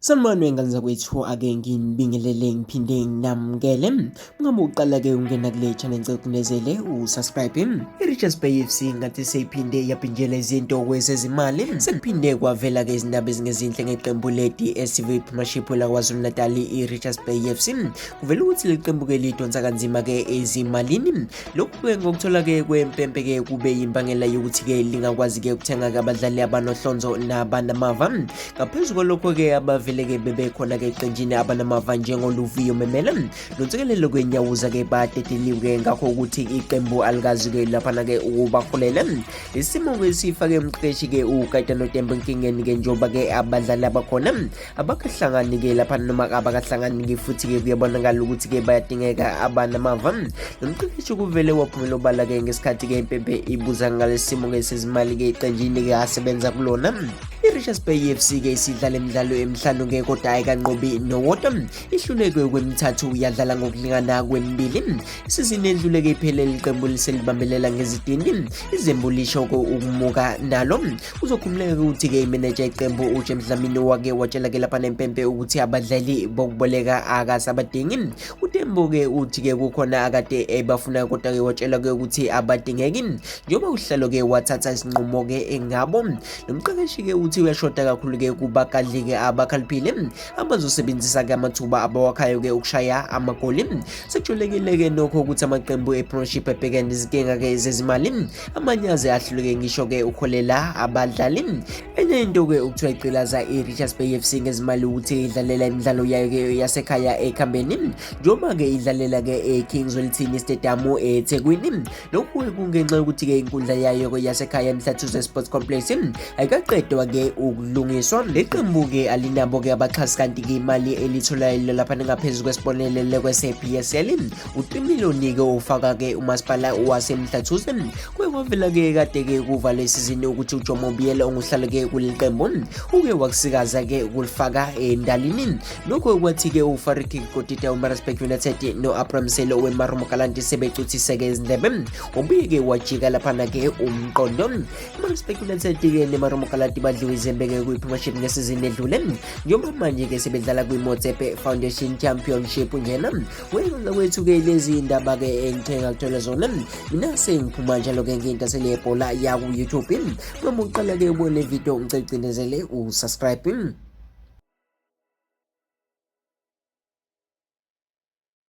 Sanibonani wengane zakwethu, ake nginibingelele ngiphinde nginamukele. Ngabe uqala-ke ungena kule channel ngicela usubscribe. I-Richards Bay FC ngathi seyiphinde yaphinjela izinto kwezezimali. Sekuphinde kwavela-ke izindaba ezingezinhle ngeqembu le-DStv Premiership la-KwaZulu-Natal, i-Richards Bay FC. Kuvela ukuthi le qembu-ke lidonsa kanzima-ke ezimalini. Lokhu-ke ngokuthola-ke kwempempe-ke kube yimbangela yokuthi-ke lingakwazi-ke ukuthenga-ke abadlali abanohlonzo nabanamava. Ngaphezu kwalokho-ke vele-ke bebekhona-ke eqenjini abanamava njengoluviyo memela nonsekelelo kwenyawuza-ke badedeliwe-ke ngakho ukuthi iqembu alikazi-ke laphana-ke ukubaholela. Isimo-ke sifake umqeqeshi-ke uKaitano Tembo enkingeni-ke njengoba-ke abadlali abakhona abakahlangani-ke laphana noma abakahlangani-ke futhi-ke kuyabonakala ukuthi-ke bayadingeka abanamava. Nomqeqeshi kuvele waphumela obala-ke ngesikhathi-ke impempe ibuza ngalesi simo-ke sezimali-ke eqenjini-ke asebenza kulona. I-Richards Bay FC-ke isidlala imidlalo emihlanu-ke kodwa ayikanqobi nowodwa, ihluleke kwemithathu yadlala ngokulingana kwemibili. Isizini edlule-ke iphelele iqembu liselibambelela ngezidini, izembu lisho-ke ukumuka nalo. Uzokhululeka ukuthi-ke imeneja iqembu uJames Dlamini wake watshela-ke laphana empempe ukuthi abadlali bokuboleka akasabadingi. UTembo-ke uthi-ke kukhona akade ebafuna kodwa-ke watshela-ke ukuthi abadingeki njengoba uhlalo-ke wathatha isinqumo-ke ngabo. Nomqeqeshi-ke uthi uyashoda kakhulu-ke kubakadli-ke abakhaliphile abazosebenzisa-ke amathuba abawakhayo-ke ukushaya amagoli. Sekujulekile-ke nokho ukuthi amaqembu e-Premiership ebhekene nezinkinga-ke zezimali, amanye aze ahluleke ngisho-ke ukholela abadlali. Enye into-ke ukuthiwa igqilaza i-Richards Bay FC ngezimali ukuthi idlalela imidlalo yayo-ke yasekhaya ekhambeni njengoba-ke idlalela-ke e-Kings Welithini Stadium eThekwini. Lokhu kungenxa yokuthi-ke inkundla yayo-ke yasekhaya eMhlathuze Sports Complex ayikaqedwa-ke ukulungiswa. Le qembu-ke alinabo-ke abaxhasi kanti-ke imali elitholayo lapha ngaphezu kwesibonelelo kwese-PSL u3 million-ke ufaka-ke umasipala waseMhlathuze. Kwavela-ke kade-ke kuvala isizini ukuthi uJomo Biyela onguhlalo-ke kuleli qembu uke wakusikaza-ke ukulifaka endalini. Lokho kwathi-ke uFariki Kotita uMaritzburg United no-Abraham Selo weMarumo Gallants sebecuthise-ke izindlebe, obuye-ke wajika laphana-ke umqondo. iMaritzburg United-ke neMarumo Gallants badliwe izembe-ke kwi-Premiership ngesizini edlule njengoba manje-ke sebedlala kwi-Motsepe Foundation Championship njena. Wenza kwethu-ke lezi ndaba-ke engithe ngakuthola zona, mina sengiphuma njalo-ke ngintasele yebhola yaku-YouTube. Noma uqala-ke ubone video ngicela ucinezele usubscribe.